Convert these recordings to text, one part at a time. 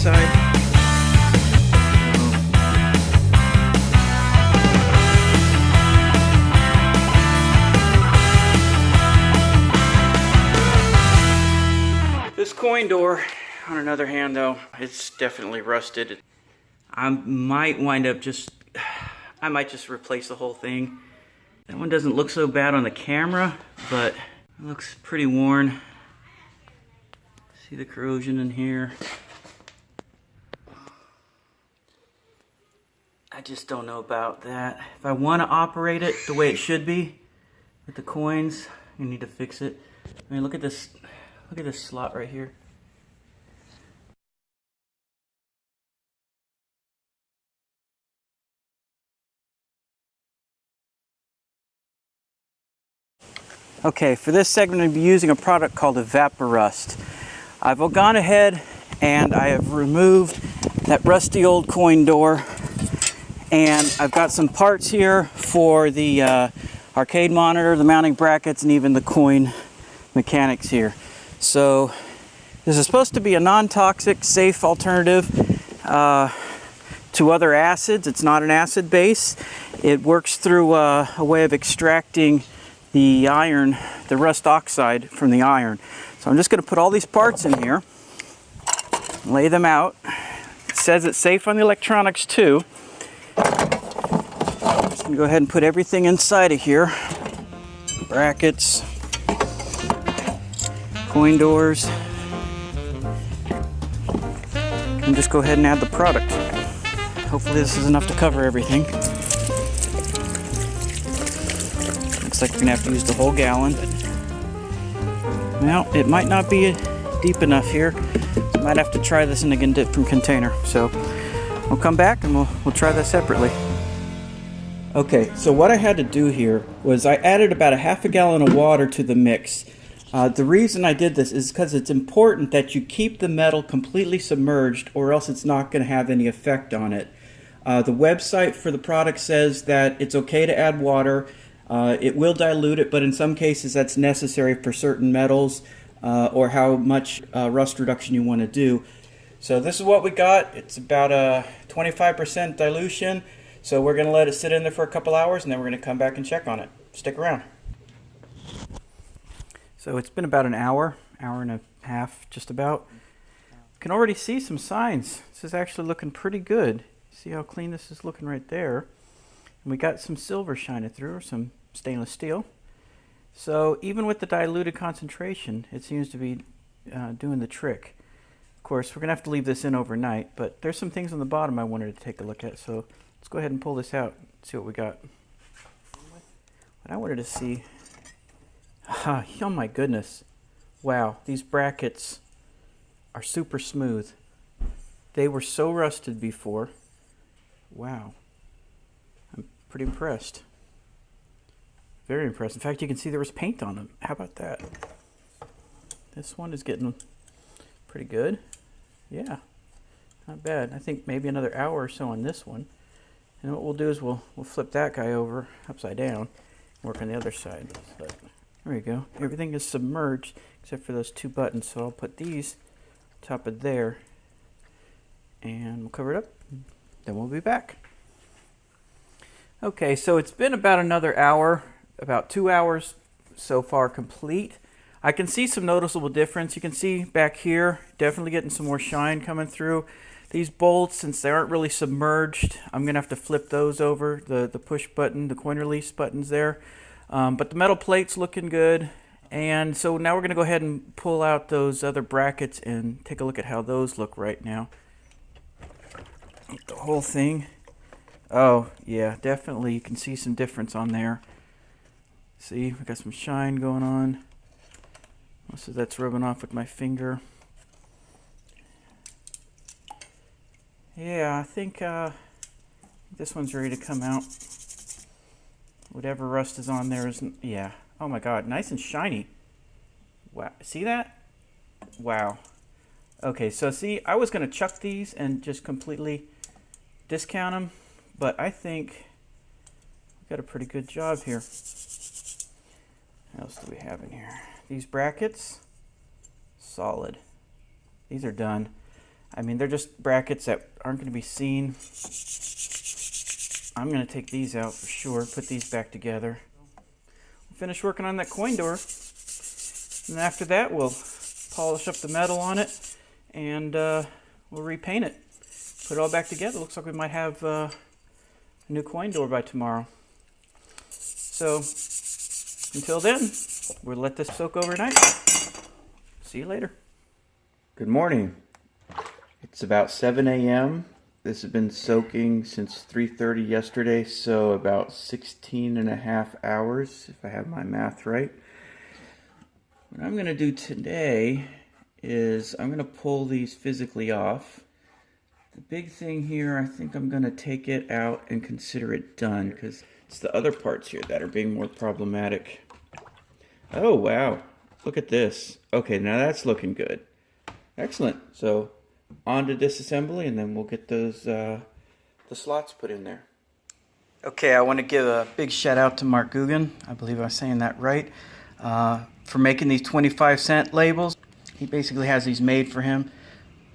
inside. This coin door, on another hand though, it's definitely rusted. I might just replace the whole thing. That one doesn't look so bad on the camera, but it looks pretty worn. See the corrosion in here. I just don't know about that. If I want to operate it the way it should be with the coins, I need to fix it. I mean, look at this slot right here. Okay, for this segment I'm going to be using a product called EvapoRust. I've gone ahead and I have removed that rusty old coin door, and I've got some parts here for the arcade monitor, the mounting brackets, and even the coin mechanics here. So this is supposed to be a non-toxic, safe alternative to other acids. It's not an acid base. It works through a way of extracting the iron, the rust oxide from the iron. So I'm just going to put all these parts in here, lay them out. It says it's safe on the electronics too. I'm just going to go ahead and put everything inside of here. Brackets, coin doors, and just go ahead and add the product. Hopefully this is enough to cover everything. Looks like we're going to have to use the whole gallon. Well, it might not be deep enough here. So I might have to try this in a different container. So we'll come back and we'll try that separately. Okay, so what I had to do here was I added about a half a gallon of water to the mix. The reason I did this is because it's important that you keep the metal completely submerged, or else it's not going to have any effect on it. The website for the product says that it's okay to add water. It will dilute it, but in some cases that's necessary for certain metals or how much rust reduction you want to do. So this is what we got. It's about a 25% dilution. So we're going to let it sit in there for a couple hours, and then we're going to come back and check on it. Stick around. So it's been about an hour and a half, just about. You can already see some signs. This is actually looking pretty good. See how clean this is looking right there. And we got some silver shining through, or some stainless steel. So even with the diluted concentration, it seems to be doing the trick. Of course, we're going to have to leave this in overnight, but there's some things on the bottom I wanted to take a look at. So let's go ahead and pull this out and see what we got. What I wanted to see... oh my goodness. Wow, these brackets are super smooth. They were so rusted before. Wow. I'm pretty impressed. Very impressed. In fact, you can see there was paint on them. How about that? This one is getting pretty good. Yeah, not bad. I think maybe another hour or so on this one. And what we'll do is we'll flip that guy over upside down and work on the other side. So, there we go. Everything is submerged except for those two buttons. So I'll put these on top of there and we'll cover it up. Then we'll be back. Okay, so it's been about another hour, about 2 hours so far complete. I can see some noticeable difference. You can see back here, definitely getting some more shine coming through. These bolts, since they aren't really submerged, I'm going to have to flip those over, the push button, the coin release buttons there. But the metal plate's looking good. And so now we're going to go ahead and pull out those other brackets and take a look at how those look right now. The whole thing. Oh, yeah, definitely you can see some difference on there. See, we got some shine going on. Most of that's rubbing off with my finger. Yeah, I think this one's ready to come out. Whatever rust is on there isn't, yeah. Oh my God, nice and shiny. Wow, see that? Wow. Okay, so see, I was gonna chuck these and just completely discount them, but I think we got a pretty good job here. What else do we have in here? These brackets, solid. These are done. I mean, they're just brackets that aren't going to be seen. I'm going to take these out for sure, put these back together. We'll finish working on that coin door. And after that, we'll polish up the metal on it and we'll repaint it. Put it all back together. Looks like we might have a new coin door by tomorrow. So until then, we'll let this soak overnight. See you later. Good morning. It's about 7 a.m. This has been soaking since 3:30 yesterday, so about 16 and a half hours, if I have my math right. What I'm going to do today is I'm going to pull these physically off. The big thing here, I think I'm going to take it out and consider it done, because it's the other parts here that are being more problematic. Oh, wow. Look at this. Okay, now that's looking good. Excellent. So on to disassembly, and then we'll get those the slots put in there. Okay, I want to give a big shout out to Mark Guggen. I believe I'm saying that right. For making these 25-cent labels. He basically has these made for him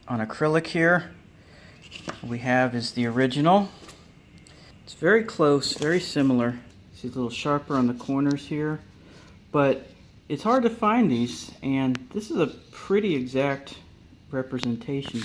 on acrylic here. What we have is the original. It's very close, very similar. See, it's a little sharper on the corners here, but it's hard to find these, and this is a pretty exact representation.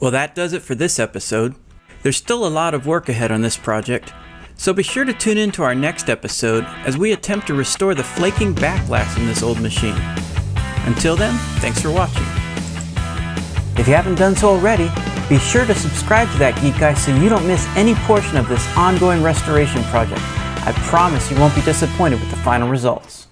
Well, that does it for this episode. There's still a lot of work ahead on this project, so be sure to tune in to our next episode as we attempt to restore the flaking backlash in this old machine. Until then, thanks for watching. If you haven't done so already, be sure to subscribe to That Geek Guy so you don't miss any portion of this ongoing restoration project. I promise you won't be disappointed with the final results.